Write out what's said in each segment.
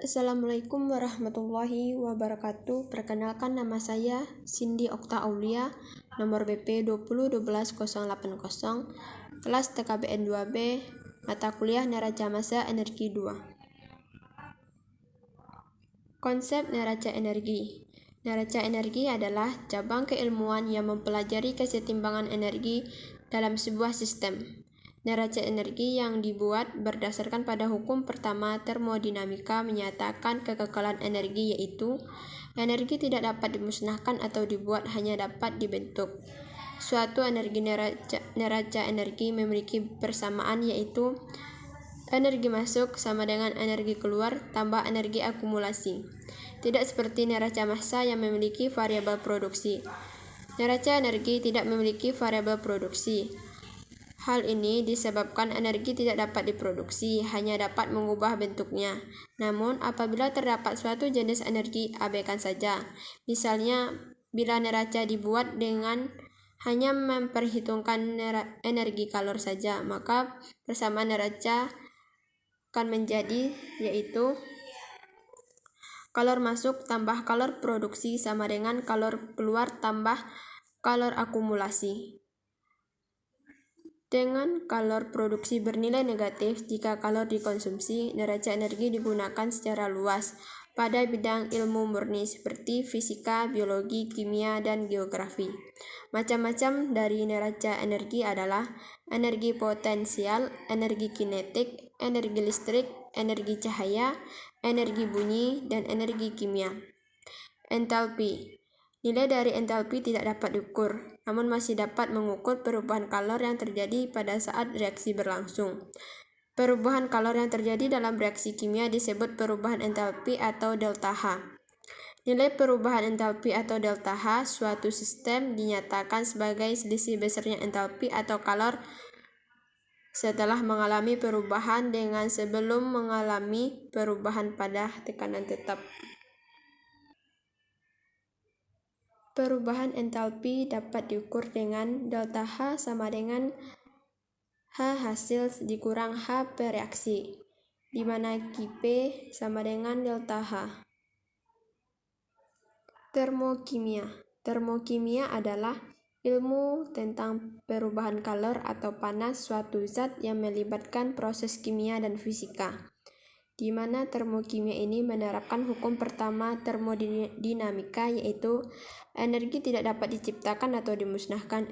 Assalamualaikum warahmatullahi wabarakatuh. Perkenalkan, nama saya Cindy Okta Aulia, nomor BP 2012080, kelas TKBN 2B, mata kuliah Neraca Massa Energi 2. Konsep neraca energi. Neraca energi adalah cabang keilmuan yang mempelajari kesetimbangan energi dalam sebuah sistem. Neraca energi yang dibuat berdasarkan pada hukum pertama termodinamika menyatakan kekekalan energi, yaitu energi tidak dapat dimusnahkan atau dibuat, hanya dapat dibentuk. Suatu energi neraca energi memiliki persamaan, yaitu energi masuk sama dengan energi keluar tambah energi akumulasi. Tidak seperti neraca massa yang memiliki variabel produksi. Neraca energi tidak memiliki variabel produksi. Hal ini disebabkan energi tidak dapat diproduksi, hanya dapat mengubah bentuknya. Namun, apabila terdapat suatu jenis energi, abaikan saja. Misalnya, bila neraca dibuat dengan hanya memperhitungkan energi kalor saja, maka persamaan neraca akan menjadi, yaitu kalor masuk tambah kalor produksi sama dengan kalor keluar tambah kalor akumulasi. Dengan kalor produksi bernilai negatif jika kalor dikonsumsi, neraca energi digunakan secara luas pada bidang ilmu murni seperti fisika, biologi, kimia, dan geografi. Macam-macam dari neraca energi adalah energi potensial, energi kinetik, energi listrik, energi cahaya, energi bunyi, dan energi kimia. Entalpi. Nilai dari entalpi tidak dapat diukur, namun masih dapat mengukur perubahan kalor yang terjadi pada saat reaksi berlangsung. Perubahan kalor yang terjadi dalam reaksi kimia disebut perubahan entalpi atau delta H. Nilai perubahan entalpi atau delta H suatu sistem dinyatakan sebagai selisih besarnya entalpi atau kalor setelah mengalami perubahan dengan sebelum mengalami perubahan pada tekanan tetap. Perubahan entalpi dapat diukur dengan delta H sama dengan H hasil dikurang H per reaksi, di mana Qp sama dengan delta H. Termokimia. Termokimia adalah ilmu tentang perubahan kalor atau panas suatu zat yang melibatkan proses kimia dan fisika, di mana termokimia ini menerapkan hukum pertama termodinamika, yaitu energi tidak dapat diciptakan atau dimusnahkan,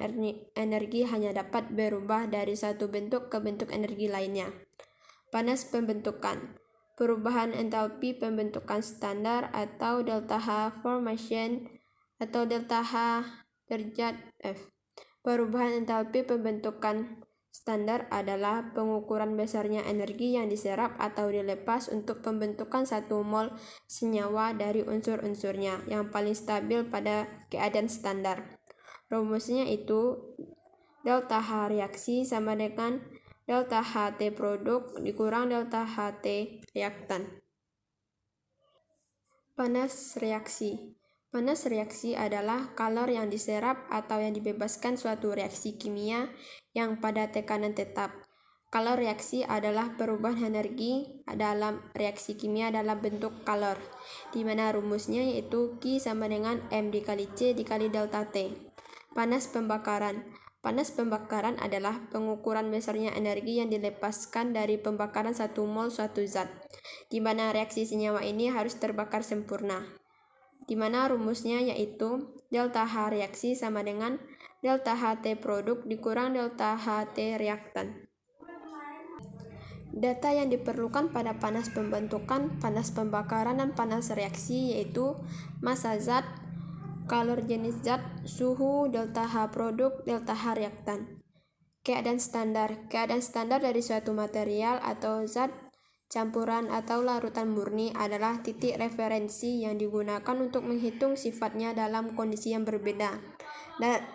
energi hanya dapat berubah dari satu bentuk ke bentuk energi lainnya. Panas pembentukan. Perubahan entalpi pembentukan standar atau delta H formation atau delta H derajat F. Perubahan entalpi pembentukan standar adalah pengukuran besarnya energi yang diserap atau dilepas untuk pembentukan 1 mol senyawa dari unsur-unsurnya yang paling stabil pada keadaan standar. Rumusnya itu delta H reaksi sama dengan delta HT produk dikurang delta HT reaktan. Panas reaksi. Panas reaksi adalah kalor yang diserap atau yang dibebaskan suatu reaksi kimia yang pada tekanan tetap. Kalor reaksi adalah perubahan energi dalam reaksi kimia dalam bentuk kalor, di mana rumusnya yaitu Q sama dengan M dikali C dikali delta T. Panas pembakaran. Panas pembakaran adalah pengukuran besarnya energi yang dilepaskan dari pembakaran 1 mol suatu zat, di mana reaksi senyawa ini harus terbakar sempurna, di mana rumusnya yaitu delta H reaksi sama dengan delta HT produk dikurang delta HT reaktan. Data yang diperlukan pada panas pembentukan, panas pembakaran, dan panas reaksi yaitu massa zat, kalor jenis zat, suhu, delta H produk, delta H reaktan. Keadaan standar. Keadaan standar dari suatu material atau zat campuran atau larutan murni adalah titik referensi yang digunakan untuk menghitung sifatnya dalam kondisi yang berbeda.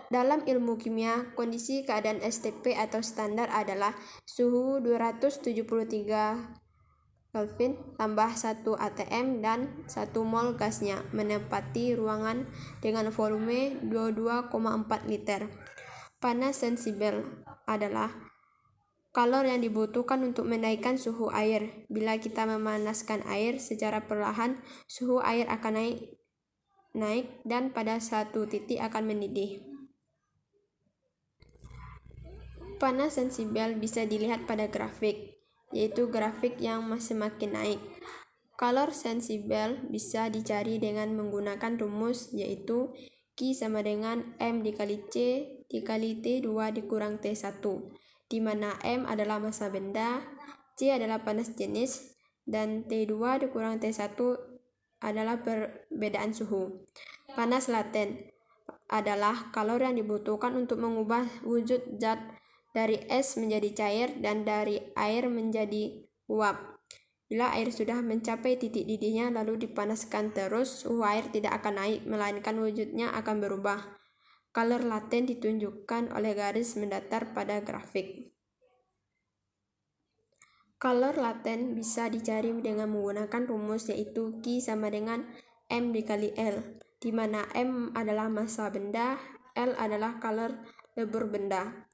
Dalam ilmu kimia, kondisi keadaan STP atau standar adalah suhu 273 Kelvin tambah 1 atm dan 1 mol gasnya menempati ruangan dengan volume 22,4 liter. Panas sensibel adalah kalor yang dibutuhkan untuk menaikkan suhu air. Bila kita memanaskan air secara perlahan, suhu air akan naik dan pada satu titik akan mendidih. Panas sensibel bisa dilihat pada grafik, yaitu grafik yang semakin naik. Kalor sensibel bisa dicari dengan menggunakan rumus, yaitu Q sama dengan M dikali C dikali T2 dikurang T1, di mana M adalah massa benda, C adalah panas jenis, dan T2 dikurang T1 adalah perbedaan suhu. Panas laten adalah kalor yang dibutuhkan untuk mengubah wujud zat dari es menjadi cair dan dari air menjadi uap. Bila air sudah mencapai titik didihnya lalu dipanaskan terus, suhu air tidak akan naik, melainkan wujudnya akan berubah. Kalor laten ditunjukkan oleh garis mendatar pada grafik. Kalor laten bisa dicari dengan menggunakan rumus, yaitu Q sama dengan M dikali L, di mana M adalah massa benda, L adalah kalor lebur benda.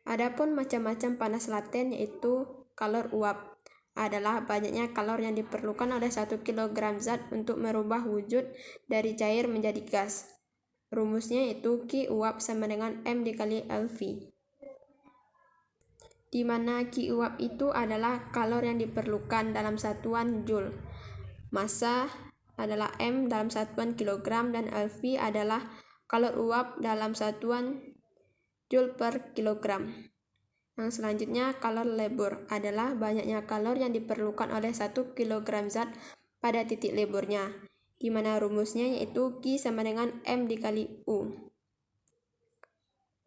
Adapun macam-macam panas laten, yaitu kalor uap, adalah banyaknya kalor yang diperlukan oleh 1 kg zat untuk merubah wujud dari cair menjadi gas. Rumusnya yaitu Q uap sama dengan M dikali LV, di mana Q uap itu adalah kalor yang diperlukan dalam satuan Joule, massa adalah M dalam satuan kilogram, dan LV adalah kalor uap dalam satuan Joule per kilogram. Yang selanjutnya, kalor lebur adalah banyaknya kalor yang diperlukan oleh 1 kg zat pada titik leburnya, di mana rumusnya yaitu Q sama dengan M dikali U.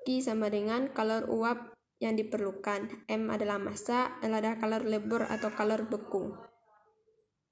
Q sama dengan kalor uap yang diperlukan, M adalah massa, L adalah kalor lebur atau kalor beku.